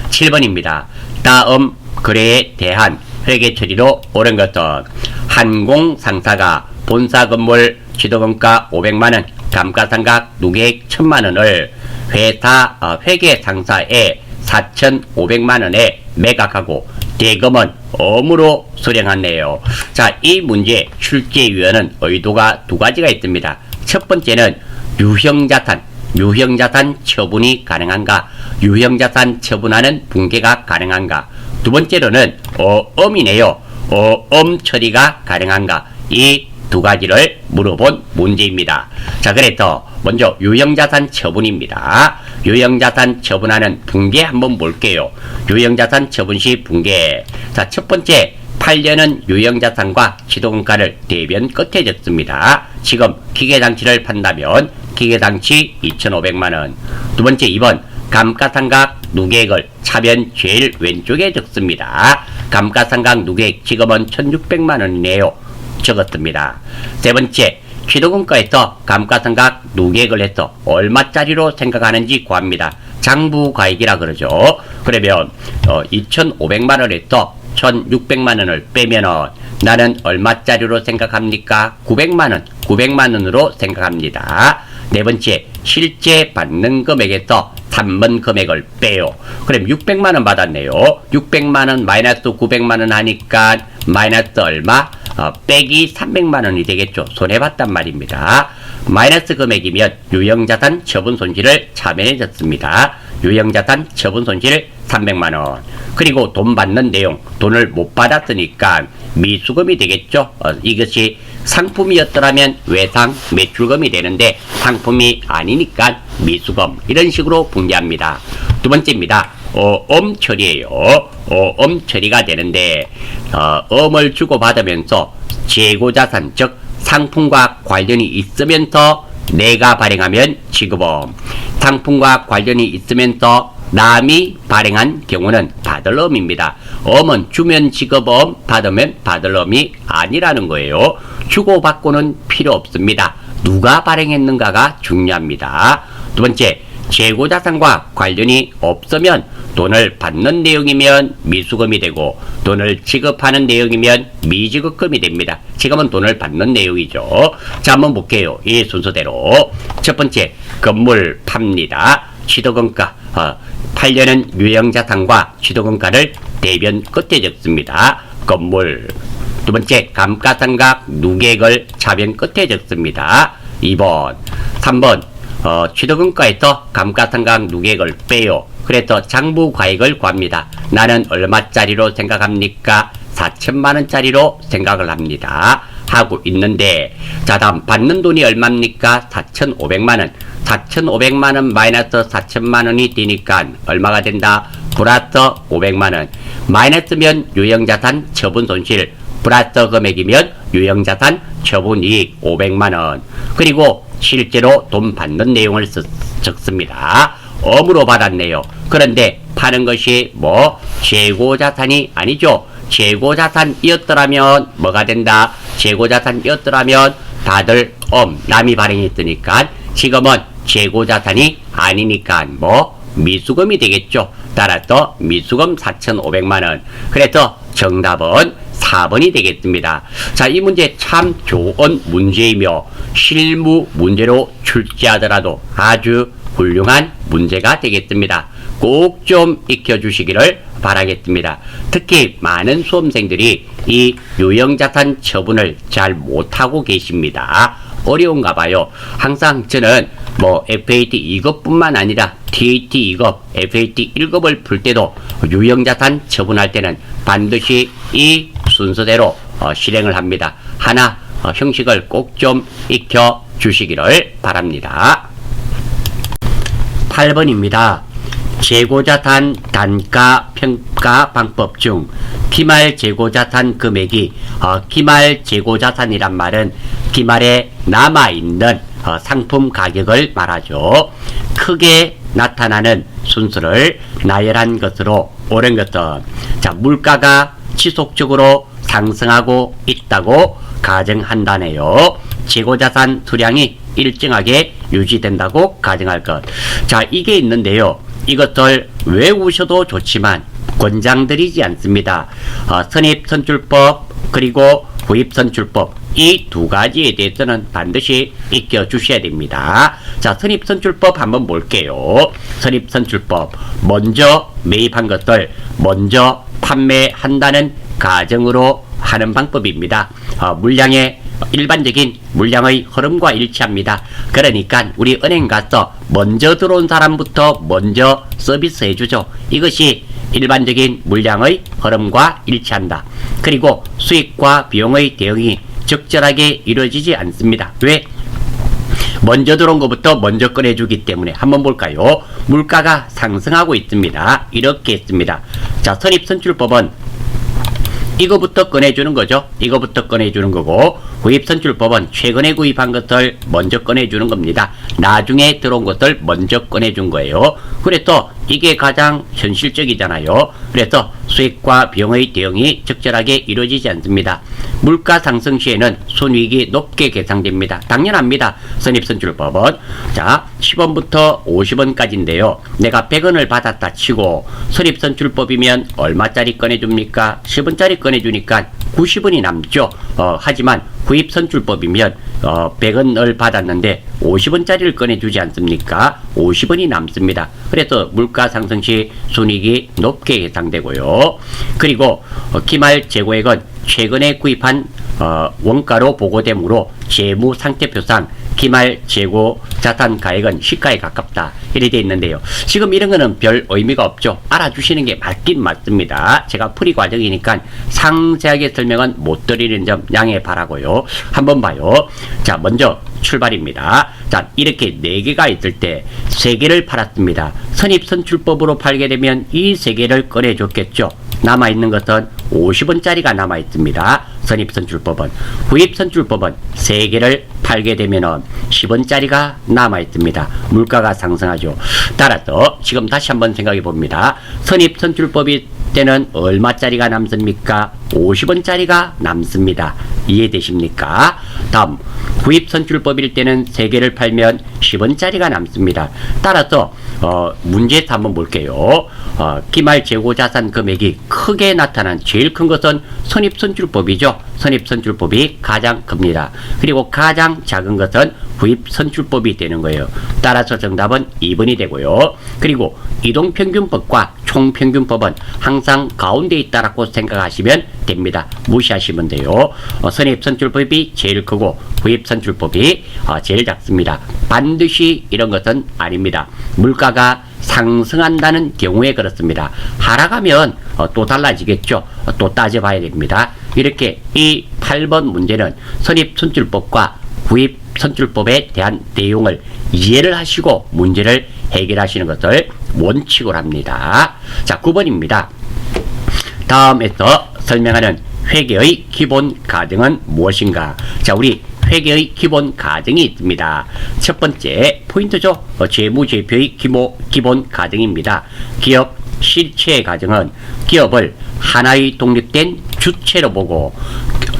7번입니다. 다음 거래에 대한 회계 처리로 옳은 것은 항공상사가 본사 건물 취득원가 500만원, 감가상각 누계액 1000만원을 회사 회계상사에 4,500만원에 매각하고 대금은 엄으로 수령하네요. 자, 이 문제 출제위원은 의도가 두 가지가 있습니다. 첫 번째는 유형자산 처분이 가능한가, 유형자산 처분하는 붕괴가 가능한가. 두 번째로는 어음이네요. 어음 처리가 가능한가. 이 두 가지를 물어본 문제입니다. 자, 그래서 먼저 유형자산 처분입니다. 유형자산 처분하는 붕괴 한번 볼게요. 유형자산 처분 시 붕괴. 자, 첫 번째 8년은 유형자산과 취득원가를 대변 끝에 적습니다. 지금 기계장치를 판다면 기계장치 2,500만원. 두 번째 2번 감가상각 누계액을 차변 제일 왼쪽에 적습니다. 감가상각 누계액 지금은 1,600만원이네요. 적었습니다. 세 번째 취득원가에서 감가상각 누계액을 해서 얼마짜리로 생각하는지 구합니다. 장부가액이라 그러죠. 그러면 2,500만원에서 1,600만원을 빼면은 나는 얼마짜리로 생각합니까? 900만원. 900만원으로 생각합니다. 네 번째, 실제 받는 금액에서 3번 금액을 빼요. 그럼 600만원 받았네요. 600만원 마이너스 900만원 하니까 마이너스 얼마? 빼기 300만원이 되겠죠. 손해봤단 말입니다. 마이너스 금액이면 유형자산 처분 손실을 차변해 줬습니다. 유형자산 처분 손실 300만원. 그리고 돈 받는 내용, 돈을 못 받았으니까 미수금이 되겠죠. 이것이 상품이었더라면 외상 매출금이 되는데 상품이 아니니까 미수금. 이런 식으로 분개합니다. 두 번째입니다. 음 처리예요. 음 처리가 되는데 음을 주고받으면서 재고자산, 즉 상품과 관련이 있으면서 내가 발행하면 지급음, 상품과 관련이 있으면서 남이 발행한 경우는 받을음입니다. 음은 주면 지급음, 받으면 받을음이 아니라는 거예요. 주고받고는 필요 없습니다. 누가 발행했는가가 중요합니다. 두 번째, 재고자산과 관련이 없으면 돈을 받는 내용이면 미수금이 되고 돈을 지급하는 내용이면 미지급금이 됩니다. 지금은 돈을 받는 내용이죠. 자, 한번 볼게요. 이 순서대로. 첫 번째, 건물 팝니다. 취득원가 8년은 유형자산과 취득원가를 대변 끝에 적습니다. 건물. 두 번째, 감가상각 누계액을 차변 끝에 적습니다. 2번. 3번, 취득원가에서 감가상각 누계액을 빼요. 그래서 장부과액을 구합니다. 나는 얼마짜리로 생각합니까? 4천만원짜리로 생각을 합니다. 하고 있는데, 자, 다음 받는 돈이 얼마입니까? 4,500만원. 4,500만원 마이너스 4천만원이 되니까 얼마가 된다? 플러스 500만원. 마이너스면 유형자산 처분 손실, 플러스 금액이면 유형자산 처분이익 500만원. 그리고 실제로 돈 받는 내용을 적습니다. 엄으로 받았네요. 그런데 파는 것이 재고자산이 아니죠. 재고자산이었더라면 뭐가 된다? 재고자산이었더라면 다들 남이 발행했으니까 지금은 재고자산이 아니니까 미수금이 되겠죠. 따라서 미수금 4,500만원. 그래서 정답은 4번이 되겠습니다. 자, 이 문제 참 좋은 문제이며 실무 문제로 출제하더라도 아주 훌륭한 문제가 되겠습니다. 꼭 좀 익혀주시기를 바라겠습니다. 특히 많은 수험생들이 이 유형자산 처분을 잘 못하고 계십니다. 어려운가 봐요. 항상 저는 FAT 2급뿐만 아니라 TAT 2급, FAT 1급을 풀 때도 유형자산 처분할 때는 반드시 이 순서대로 실행을 합니다. 하나 형식을 꼭 좀 익혀 주시기를 바랍니다. 8번입니다. 재고자산 단가 평가 방법 중 기말 재고자산 금액이 기말 재고자산이란 말은 기말에 남아있는 상품 가격을 말하죠. 크게 나타나는 순서를 나열한 것으로 옳은 것은, 자, 물가가 지속적으로 상승하고 있다고 가정한다네요. 재고자산 수량이 일정하게 유지된다고 가정할 것. 자, 이게 있는데요. 이것을 외우셔도 좋지만 권장드리지 않습니다. 선입선출법 그리고 구입선출법, 이 두 가지에 대해서는 반드시 익혀 주셔야 됩니다. 자, 선입선출법 한번 볼게요. 선입선출법, 먼저 매입한 것을 먼저 판매한다는 가정으로 하는 방법입니다. 물량의 일반적인 물량의 흐름과 일치합니다. 그러니까 우리 은행 가서 먼저 들어온 사람부터 먼저 서비스 해주죠. 이것이 일반적인 물량의 흐름과 일치한다. 그리고 수익과 비용의 대응이 적절하게 이루어지지 않습니다. 왜? 먼저 들어온 것부터 먼저 꺼내주기 때문에. 한번 볼까요? 물가가 상승하고 있습니다. 이렇게 했습니다. 자, 선입선출법은 이거부터 꺼내주는 거죠. 이거부터 꺼내주는 거고, 구입선출법은 최근에 구입한 것을 먼저 꺼내주는 겁니다. 나중에 들어온 것을 먼저 꺼내준 거예요. 그래서 이게 가장 현실적이잖아요. 그래서 수익과 비용의 대응이 적절하게 이루어지지 않습니다. 물가 상승 시에는 손익이 높게 계상됩니다. 당연합니다. 선입선출법은. 자, 10원부터 50원까지인데요. 내가 100원을 받았다 치고 선입선출법이면 얼마짜리 꺼내줍니까? 10원짜리 꺼내주니까 90원이 남죠. 하지만 구입선출법이면 100원을 받았는데 50원짜리를 꺼내주지 않습니까? 50원이 남습니다. 그래서 물가 상승 시 손익이 높게 예상되고요. 그리고 기말 재고액은 최근에 구입한 원가로 보고되므로 재무상태표상 기말 재고 자산 가액은 시가에 가깝다. 이렇게 되어 있는데요. 지금 이런 거는 별 의미가 없죠. 알아주시는 게 맞긴 맞습니다. 제가 풀이 과정이니까 상세하게 설명은 못 드리는 점 양해 바라고요. 한번 봐요. 자, 먼저 출발입니다. 자, 이렇게 4개가 있을 때 3개를 팔았습니다. 선입선출법으로 팔게 되면 이 3개를 꺼내줬겠죠. 남아있는 것은 50원짜리가 남아있습니다. 선입선출법은. 구입선출법은 3개를 팔게 되면 10원짜리가 남아있습니다. 물가가 상승하죠. 따라서 지금 다시 한번 생각해 봅니다. 선입선출법이 때는 얼마짜리가 남습니까? 50원짜리가 남습니다. 이해되십니까? 다음, 구입선출법일 때는 3개를 팔면 10원짜리가 남습니다. 따라서 문제에서 한번 볼게요. 기말 재고자산 금액이 크게 나타난 제일 큰 것은 선입선출법이죠. 선입선출법이 가장 큽니다. 그리고 가장 작은 것은 후입선출법이 되는 거예요. 따라서 정답은 2번이 되고요. 그리고 이동평균법과 총평균법은 항상 가운데 있다라고 생각하시면 됩니다. 무시하시면 돼요. 선입선출법이 제일 크고 후입선출법이 제일 작습니다. 반드시 이런 것은 아닙니다. 물가가 상승한다는 경우에 그렇습니다. 하락하면 또 달라지겠죠. 또 따져봐야 됩니다. 이렇게 이 8번 문제는 선입선출법과 후입선출법에 대한 내용을 이해를 하시고 문제를 해결하시는 것을 원칙으로 합니다. 자, 9번입니다. 다음에서 설명하는 회계의 기본 가정은 무엇인가? 자, 우리 회계의 기본 가정이 있습니다. 첫 번째 포인트죠. 재무제표의 기본 가정입니다. 기업 실체 가정은 기업을 하나의 독립된 주체로 보고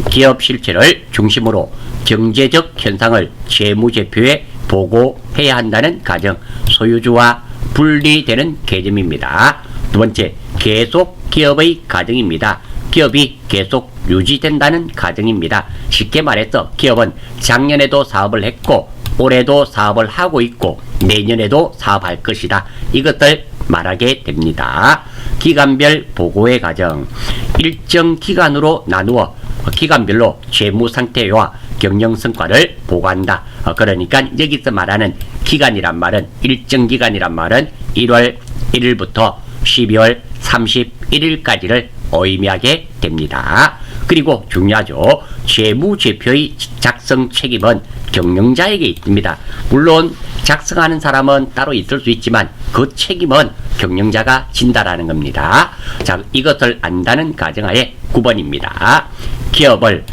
기업 실체를 중심으로 경제적 현상을 재무제표에 보고해야 한다는 가정, 소유주와 분리되는 개념입니다. 두 번째, 계속 기업의 가정입니다. 기업이 계속 유지된다는 가정입니다. 쉽게 말해서 기업은 작년에도 사업을 했고 올해도 사업을 하고 있고 내년에도 사업할 것이다. 이것들 말하게 됩니다. 기간별 보고의 가정, 일정 기간으로 나누어 기간별로 재무 상태와 경영 성과를 보고한다. 그러니까 여기서 말하는 기간이란 말은 일정 기간이란 말은 1월 1일부터 12월 31일까지를 의미하게 됩니다. 그리고 중요하죠. 재무제표의 작성 책임은 경영자에게 있습니다. 물론 작성하는 사람은 따로 있을 수 있지만 그 책임은 경영자가 진다라는 겁니다. 자, 이것을 안다는 가정하에 9번입니다. 기업을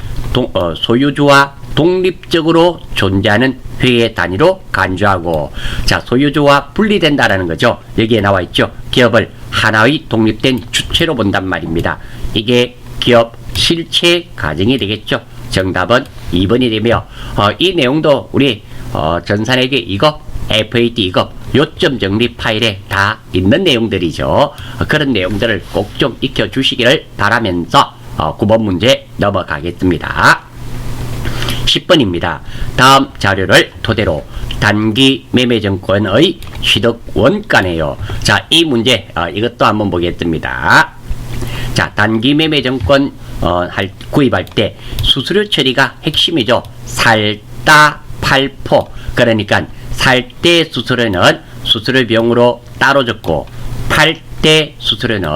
소유주와 독립적으로 존재하는 회계 단위로 간주하고, 자, 소유주와 분리된다라는 거죠. 여기에 나와 있죠. 기업을 하나의 독립된 주체로 본단 말입니다. 이게 기업 실체 가정이 되겠죠. 정답은 2번이 되며 이 내용도 우리 전산회계 2급, FAT 2급 요점 정리 파일에 다 있는 내용들이죠. 그런 내용들을 꼭 좀 익혀주시기를 바라면서 9번 문제 넘어가겠습니다. 10번입니다. 다음 자료를 토대로 단기 매매증권의 취득 원가네요. 자, 이 문제 이것도 한번 보겠습니다. 자, 단기 매매증권 구입할 때 수수료 처리가 핵심이죠. 살다 팔포. 그러니까 살 때 수수료는 수수료 비용으로 따로 줬고 팔 때 수수료는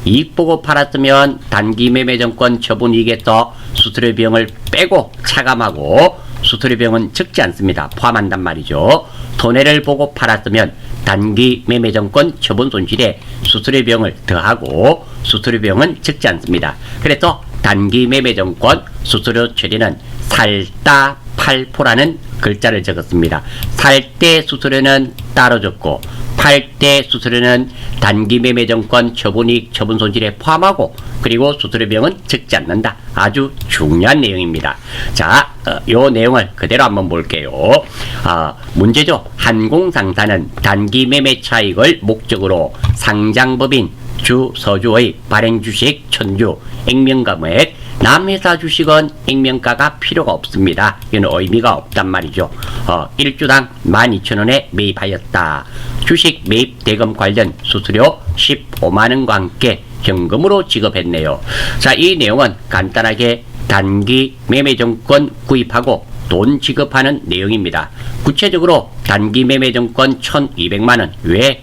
이익 보고 팔았으면 단기 매매증권 처분이익에서 수수료 비용을 빼고 차감하고 수수료 비용은 적지 않습니다. 포함한단 말이죠. 손해를 보고 팔았으면 단기 매매증권 처분 손실에 수수료 비용을 더하고 수수료 비용은 적지 않습니다. 그래서 단기 매매증권 수수료 처리는 살다 팔포라는 글자를 적었습니다. 살 때 수수료는 따로 적고 팔 때 수수료는 단기 매매증권 처분이익 처분 손실에 포함하고 그리고 수수료 비용은 적지 않는다. 아주 중요한 내용입니다. 자, 요 내용을 그대로 한번 볼게요. 문제죠. 한공상사는 단기 매매 차익을 목적으로 상장법인 주 서주의 발행주식 1000주 액면가액 남회사 주식은 액면가가 필요가 없습니다. 이건 의미가 없단 말이죠. 1주당 12,000원에 매입하였다. 주식 매입 대금 관련 수수료 15만원과 함께 현금으로 지급했네요. 자, 이 내용은 간단하게 단기 매매증권 구입하고 돈 지급하는 내용입니다. 구체적으로 단기 매매증권 1,200만원 왜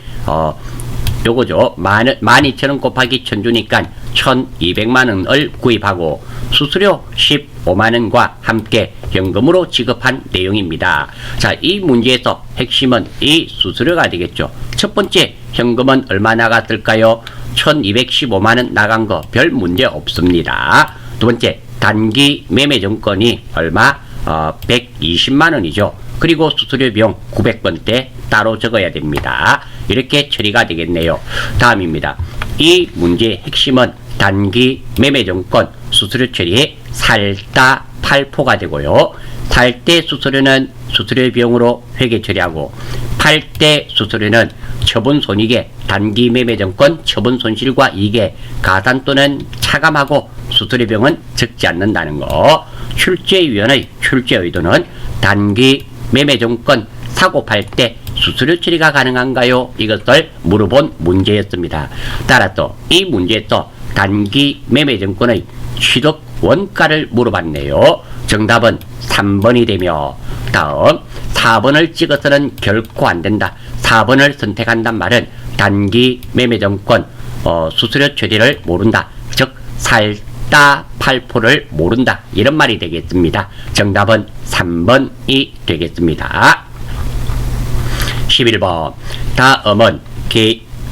요거죠. 12,000원 곱하기 1000주니까 1,200만원을 구입하고 수수료 15만원과 함께 현금으로 지급한 내용입니다. 자, 이 문제에서 핵심은 이 수수료가 되겠죠. 첫 번째, 현금은 얼마 나갔을까요? 1,215만원 나간 거 별 문제 없습니다. 두 번째, 단기 매매증권이 얼마? 120만원이죠. 그리고 수수료 비용 900번대 따로 적어야 됩니다. 이렇게 처리가 되겠네요. 다음입니다. 이 문제의 핵심은 단기 매매증권 수수료 처리에 살다 팔포가 되고요. 살 때 수수료는 수수료 비용으로 회계 처리하고 팔 때 수수료는 처분 손익에 단기 매매증권 처분 손실과 이익에 가산 또는 차감하고 수수료병은 적지 않는다는 거. 출제위원의 출제 의도는 단기 매매증권 사고 팔 때 수수료 처리가 가능한가요? 이것을 물어본 문제였습니다. 따라서 이 문제에서 단기 매매증권의 취득 원가를 물어봤네요. 정답은 3번이 되며, 다음 4번을 찍어서는 결코 안 된다. 4번을 선택한단 말은 단기 매매증권 수수료 처리를 모른다. 즉 살다 팔포를 모른다. 이런 말이 되겠습니다. 정답은 3번이 되겠습니다. 11번.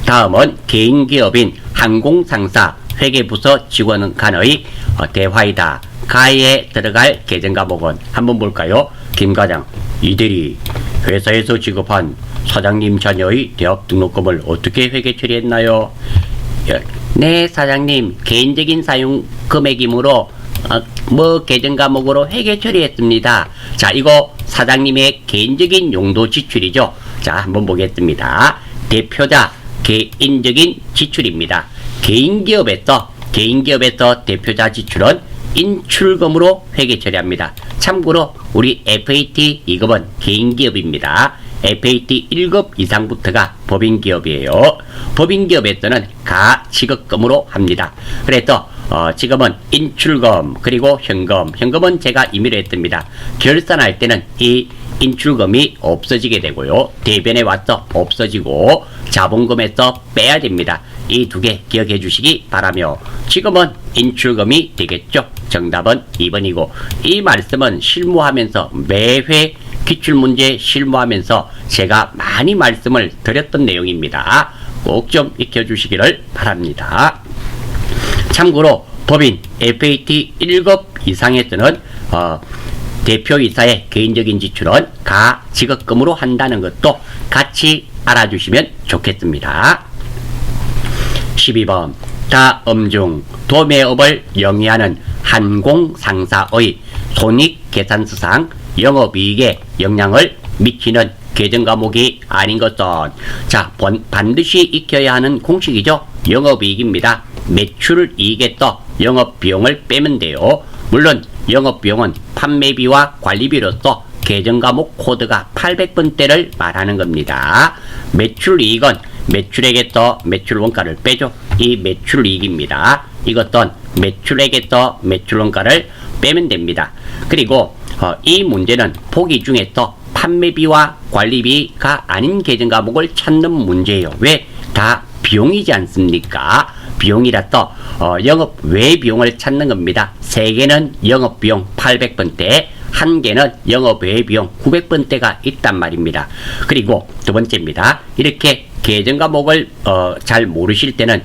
다음은 개인기업인 항공상사 회계부서 직원 간의 대화이다. 가에 들어갈 계정과목은 한번 볼까요? 김과장, 이들이 회사에서 지급한 사장님 자녀의 대학 등록금을 어떻게 회계 처리했나요? 네, 사장님, 개인적인 사용 금액이므로 계정 과목으로 회계 처리했습니다. 자, 이거 사장님의 개인적인 용도 지출이죠. 자, 한번 보겠습니다. 대표자 개인적인 지출입니다. 개인기업에서 대표자 지출은 인출금으로 회계 처리합니다. 참고로 우리 FAT 2급은 개인기업입니다. FAT 1급 이상부터가 법인기업이에요. 법인기업에서는 가지급금으로 합니다. 그래서 지금은 인출금 그리고 현금은 제가 임의로 했습니다. 결산할 때는 이 인출금이 없어지게 되고요. 대변에 와서 없어지고 자본금에서 빼야 됩니다. 이 두 개 기억해 주시기 바라며, 지금은 인출금이 되겠죠. 정답은 2번이고, 이 말씀은 실무하면서 매회 기출문제 실무하면서 제가 많이 말씀을 드렸던 내용입니다. 꼭 좀 익혀주시기를 바랍니다. 참고로 법인 FAT 1급 이상에서는 대표이사의 개인적인 지출은 가지급금으로 한다는 것도 같이 알아주시면 좋겠습니다. 12번. 다음 중 도매업을 영위하는 항공상사의 손익계산서상 영업이익에 영향을 미치는 계정과목이 아닌 것은, 자, 반드시 익혀야 하는 공식이죠. 영업이익입니다. 매출이익에서 영업비용을 빼면 돼요. 물론 영업비용은 판매비와 관리비로서 계정과목 코드가 800번대를 말하는 겁니다. 매출이익은 매출액에서 매출원가를 빼죠. 이 매출이익입니다. 이것은 매출액에서 매출원가를 빼면 됩니다. 그리고 이 문제는 보기 중에서 판매비와 관리비가 아닌 계정과목을 찾는 문제예요. 왜? 다 비용이지 않습니까? 비용이라서 영업 외 비용을 찾는 겁니다. 3개는 영업비용 800번대, 1개는 영업 외 비용 900번대가 있단 말입니다. 그리고 두 번째입니다. 이렇게 계정과목을 잘 모르실 때는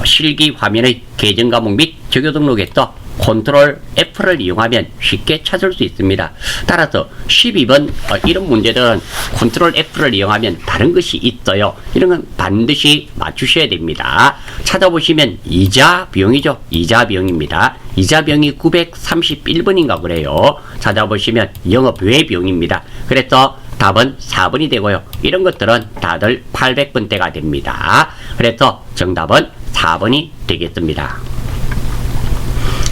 실기 화면의 계정과목 및 적용등록에서 컨트롤 F를 이용하면 쉽게 찾을 수 있습니다. 따라서 12번 이런 문제들은 컨트롤 F를 이용하면 다른 것이 있어요. 이런 건 반드시 맞추셔야 됩니다. 찾아보시면 이자 비용이죠. 이자 비용입니다. 이자 비용이 931번인가 그래요. 찾아보시면 영업 외 비용입니다. 그래서 답은 4번이 되고요. 이런 것들은 다들 800번대가 됩니다. 그래서 정답은 4번이 되겠습니다.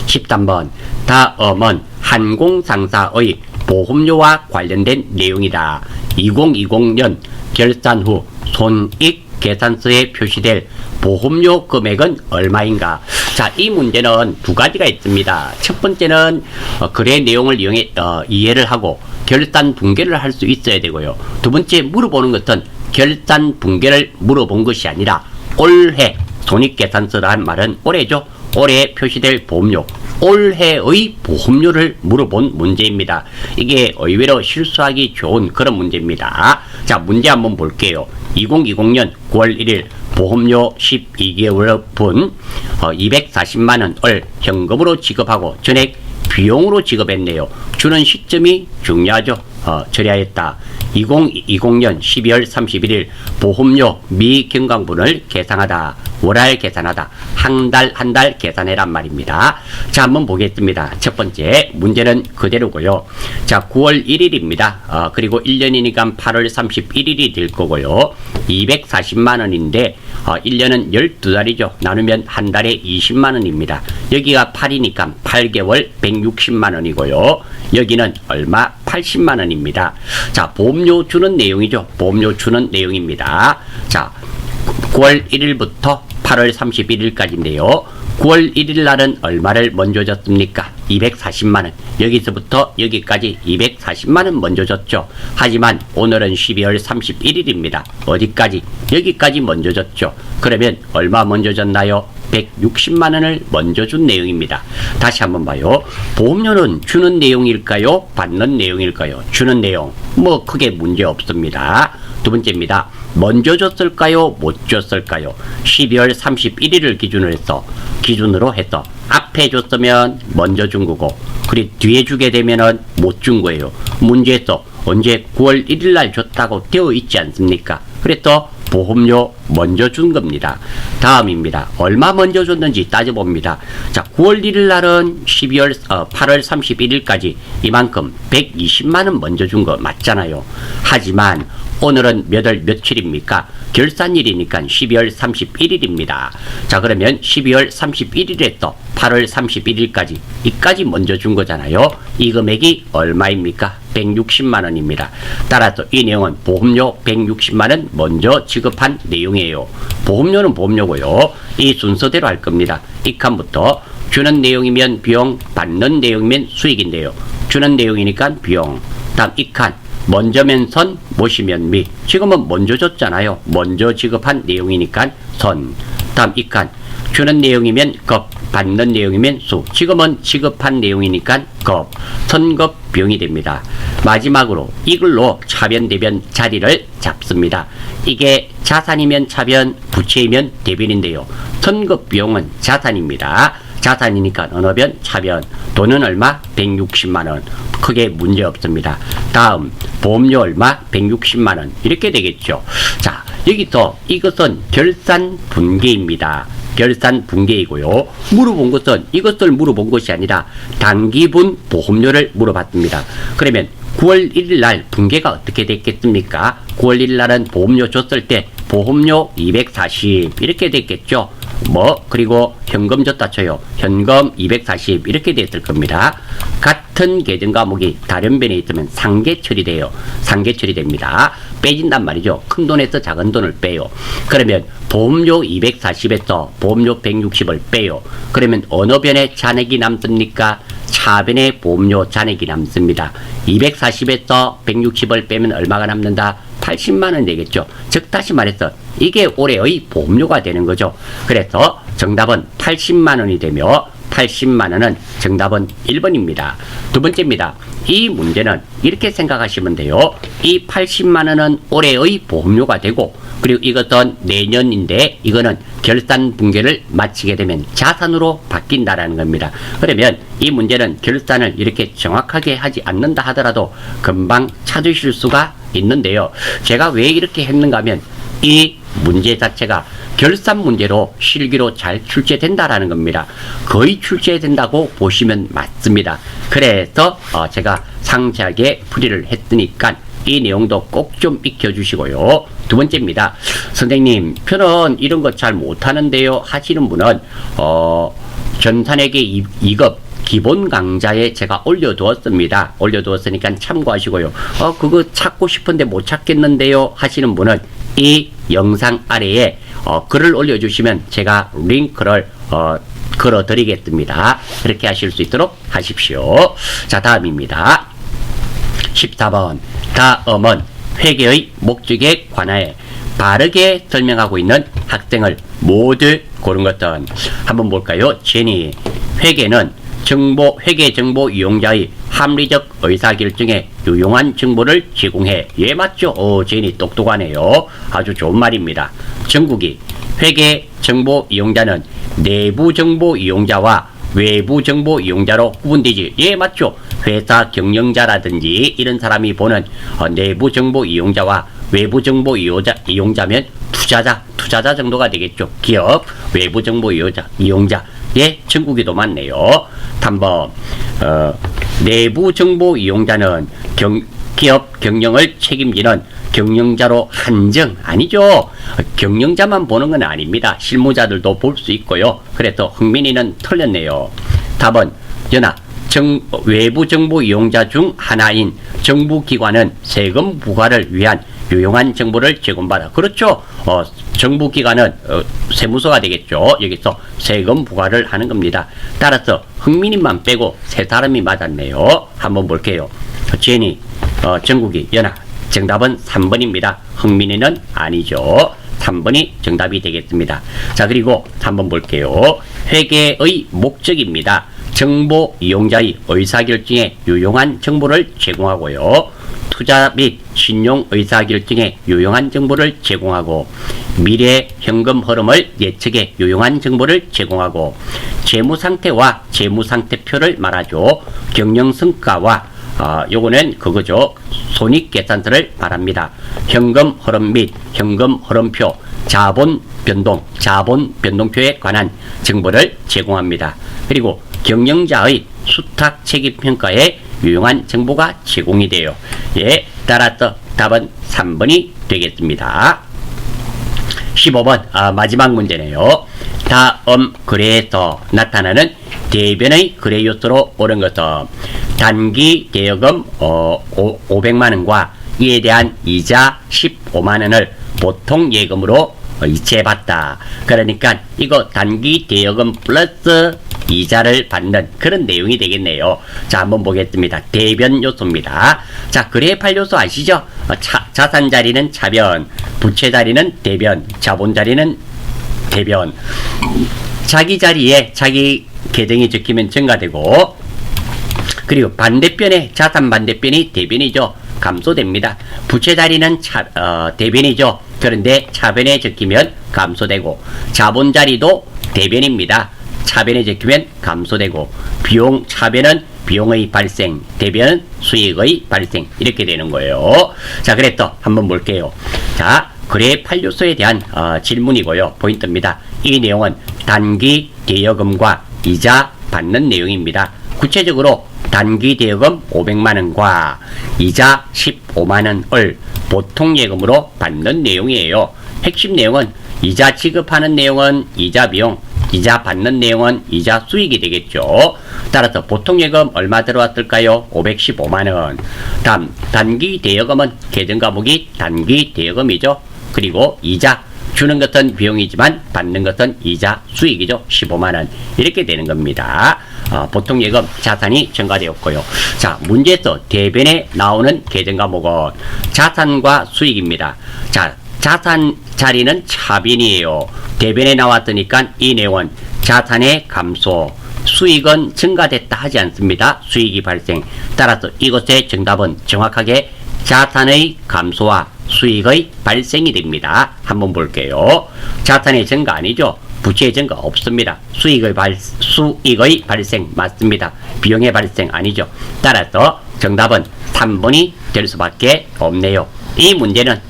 13번. 다음은 항공상사의 보험료와 관련된 내용이다. 2020년 결산 후 손익계산서에 표시될 보험료 금액은 얼마인가? 자, 이 문제는 두 가지가 있습니다. 첫 번째는 거래 내용을 이용해 이해를 하고 결산 붕괴를 할 수 있어야 되고요. 두 번째 물어보는 것은 결산 붕괴를 물어본 것이 아니라 올해 손익계산서라는 말은 올해죠. 올해 표시될 보험료, 올해의 보험료를 물어본 문제입니다. 이게 의외로 실수하기 좋은 그런 문제입니다. 자, 문제 한번 볼게요. 2020년 9월 1일 보험료 12개월 분 240만원을 현금으로 지급하고 전액 비용으로 지급했네요. 주는 시점이 중요하죠. 처리하였다. 2020년 12월 31일 보험료 미경강분을 계산하다. 월할 계산하다. 한 달 계산해란 말입니다. 자, 한번 보겠습니다. 첫 번째 문제는 그대로고요. 자, 9월 1일입니다. 그리고 1년이니까 8월 31일이 될 거고요. 240만 원인데 1년은 12달이죠. 나누면 한 달에 20만 원입니다. 여기가 8이니까 8개월 160만 원이고요. 여기는 얼마? 80만 원입니다. 자, 보험료 주는 내용이죠. 보험료 주는 내용입니다. 자, 9월 1일부터 8월 31일까지인데요. 9월 1일 날은 얼마를 먼저 줬습니까? 240만 원. 여기서부터 여기까지 240만 원 먼저 줬죠. 하지만 오늘은 12월 31일입니다. 어디까지? 여기까지 먼저 줬죠. 그러면 얼마 먼저 줬나요? 160만 원을 먼저 준 내용입니다. 다시 한번 봐요. 보험료는 주는 내용일까요? 받는 내용일까요? 주는 내용. 뭐 크게 문제 없습니다. 두 번째입니다. 먼저 줬을까요? 못 줬을까요? 12월 31일을 기준으로 해서 앞에 줬으면 먼저 준 거고, 그리고 뒤에 주게 되면은 못 준 거예요. 문제에서 언제 9월 1일 날 줬다고 되어 있지 않습니까? 그래서 보험료 먼저 준 겁니다. 다음입니다. 얼마 먼저 줬는지 따져봅니다. 자, 9월 1일 날은 8월 31일까지 이만큼 120만 원 먼저 준 거 맞잖아요. 하지만 오늘은 몇 월 며칠입니까? 결산일이니까 12월 31일입니다. 자, 그러면 12월 31일에서 8월 31일까지 이까지 먼저 준 거잖아요. 이 금액이 얼마입니까? 160만 원입니다. 따라서 이 내용은 보험료 160만 원 먼저 지급한 내용이에요. 보험료는 보험료고요. 이 순서대로 할 겁니다. 이 칸부터 주는 내용이면 비용, 받는 내용이면 수익인데요. 주는 내용이니까 비용. 다음 이 칸. 먼저면 선, 못이면 미. 지금은 먼저 줬잖아요. 먼저 지급한 내용이니까 선. 다음 이 칸. 주는 내용이면 급, 받는 내용이면 수. 지금은 지급한 내용이니까 급, 선급 비용이 됩니다. 마지막으로 이걸로 차변, 대변 자리를 잡습니다. 이게 자산이면 차변, 부채이면 대변인데요. 선급 비용은 자산입니다. 자산이니까 어느 변? 차변. 돈은 얼마? 160만 원. 크게 문제 없습니다. 다음 보험료 얼마? 160만 원. 이렇게 되겠죠. 자, 여기서 이것은 결산 분계입니다. 결산 분계이고요. 물어본 것은 이것을 물어본 것이 아니라 단기분 보험료를 물어봤습니다. 그러면 9월 1일 날 분계가 어떻게 됐겠습니까? 9월 1일 날은 보험료 줬을 때 보험료 240 이렇게 됐겠죠. 그리고 현금 줬다 쳐요. 현금 240 이렇게 됐을 겁니다. 같은 계정 과목이 다른 변에 있으면 상계 처리돼요. 상계 처리됩니다. 빼진단 말이죠. 큰 돈에서 작은 돈을 빼요. 그러면 보험료 240에서 보험료 160을 빼요. 그러면 어느 변에 잔액이 남습니까? 차변에 보험료 잔액이 남습니다. 240에서 160을 빼면 얼마가 남는다? 80만 원 되겠죠. 즉 다시 말해서 이게 올해의 보험료가 되는 거죠. 그래서 정답은 80만 원이 되며 80만 원은 정답은 1번입니다. 두 번째입니다. 이 문제는 이렇게 생각하시면 돼요. 이 80만 원은 올해의 보험료가 되고, 그리고 이것은 내년인데 이거는 결산 분계를 마치게 되면 자산으로 바뀐다라는 겁니다. 그러면 이 문제는 결산을 이렇게 정확하게 하지 않는다 하더라도 금방 찾으실 수가 있는데요. 제가 왜 이렇게 했는가 하면 이 문제 자체가 결산 문제로 실기로 잘 출제된다라는 겁니다. 거의 출제된다고 보시면 맞습니다. 그래서 제가 상세하게 풀이를 했으니까 이 내용도 꼭 좀 익혀주시고요. 두 번째입니다. 선생님, 표는 이런 거 잘 못하는데요 하시는 분은 전산회계 2급 기본 강좌에 제가 올려두었습니다. 올려두었으니까 참고하시고요. 그거 찾고 싶은데 못 찾겠는데요 하시는 분은 이 영상 아래에 글을 올려주시면 제가 링크를 걸어드리겠습니다. 그렇게 하실 수 있도록 하십시오. 자, 다음입니다. 14번. 다음은 회계의 목적에 관하여 바르게 설명하고 있는 학생을 모두 고른 것은 한번 볼까요? 제니. 회계는 회계 정보 이용자의 합리적 의사결정에 유용한 정보를 제공해. 예, 맞죠? 제니 똑똑하네요. 아주 좋은 말입니다. 정국이. 회계 정보 이용자는 내부 정보 이용자와 외부 정보 이용자로 구분되지. 예, 맞죠? 회사 경영자라든지 이런 사람이 보는 내부 정보 이용자와 외부 정보 이용자면 투자자 정도가 되겠죠. 기업, 외부 정보 이용자. 예, 정국이도 맞네요. 3번. 내부 정보 이용자는 기업 경영을 책임지는 경영자로 한정 아니죠. 경영자만 보는 건 아닙니다. 실무자들도 볼 수 있고요. 그래서 흥민이는 틀렸네요. 답은 연하 외부 정보 이용자 중 하나인 정부기관은 세금 부과를 위한 유용한 정보를 제공받아. 그렇죠. 정부기관은 세무서가 되겠죠. 여기서 세금 부과를 하는 겁니다. 따라서 흥민이만 빼고 세 사람이 맞았네요. 한번 볼게요. 제니, 정국이, 연하. 정답은 3번입니다. 흥민이는 아니죠. 3번이 정답이 되겠습니다. 자, 그리고 한번 볼게요. 회계의 목적입니다. 정보 이용자의 의사결정에 유용한 정보를 제공하고요. 투자 및 신용 의사결정에 유용한 정보를 제공하고 미래 현금 흐름을 예측에 유용한 정보를 제공하고 재무상태와 재무상태표를 말하죠. 경영성과와 요거는 그거죠. 손익계산서를 말합니다. 현금 흐름 및 현금 흐름표, 자본 변동표에 관한 정보를 제공합니다. 그리고 경영자의 수탁 책임 평가에 유용한 정보가 제공이 돼요. 예, 따라서 답은 3번이 되겠습니다. 15번 마지막 문제네요. 다음 글에서 나타나는 대변의 거래 요소로 옳은 것은 단기 대여금 500만원과 이에 대한 이자 15만원을 보통 예금으로 이체받다. 그러니까 이거 단기 대여금 플러스 이자를 받는 그런 내용이 되겠네요. 자, 한번 보겠습니다. 대변 요소입니다. 자, 거래팔 요소 아시죠? 자산 자리는 차변, 부채 자리는 대변, 자본 자리는 대변. 자기 자리에 자기 계정이 적히면 증가되고, 그리고 반대편에 자산 반대편이 대변이죠. 감소됩니다. 부채 자리는 대변이죠. 그런데 차변에 적히면 감소되고, 자본 자리도 대변입니다. 차변에 적히면 감소되고, 비용 차변은 비용의 발생, 대변은 수익의 발생, 이렇게 되는 거예요. 자, 그래서 한번 볼게요. 자, 거래 8요소에 대한 질문이고요. 포인트입니다. 이 내용은 단기 대여금과 이자 받는 내용입니다. 구체적으로 단기 대여금 500만원과 이자 15만원을 보통 예금으로 받는 내용이에요. 핵심 내용은 이자 지급하는 내용은 이자 비용, 이자 받는 내용은 이자 수익이 되겠죠. 따라서 보통 예금 얼마 들어왔을까요? 515만원. 다음 단기 대여금은 계정 과목이 단기 대여금이죠. 그리고 이자 주는 것은 비용이지만 받는 것은 이자 수익이죠. 15만원. 이렇게 되는 겁니다. 보통 예금 자산이 증가되었고요. 자, 문제에서 대변에 나오는 계정 과목은 자산과 수익입니다. 자, 자산 자리는 차변이에요. 대변에 나왔으니까 이 내용은 자산의 감소, 수익은 증가됐다 하지 않습니다. 수익이 발생. 따라서 이것의 정답은 정확하게 자산의 감소와 수익의 발생이 됩니다. 한번 볼게요. 자산의 증가 아니죠. 부채의 증가 없습니다. 수익의 발생 맞습니다. 비용의 발생 아니죠. 따라서 정답은 3번이 될 수밖에 없네요. 이 문제는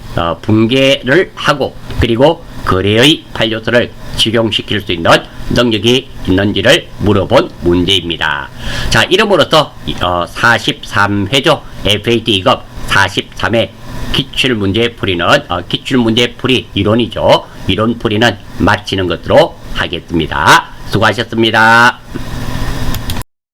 분개를 하고 그리고 거래의 8요소를 적용시킬 수 있는 능력이 있는지를 물어본 문제입니다. 자, 이름으로써 43회죠. FAT 2급 43회 기출문제 풀이는 기출문제 풀이 이론이죠. 이론 풀이는 마치는 것으로 하겠습니다. 수고하셨습니다.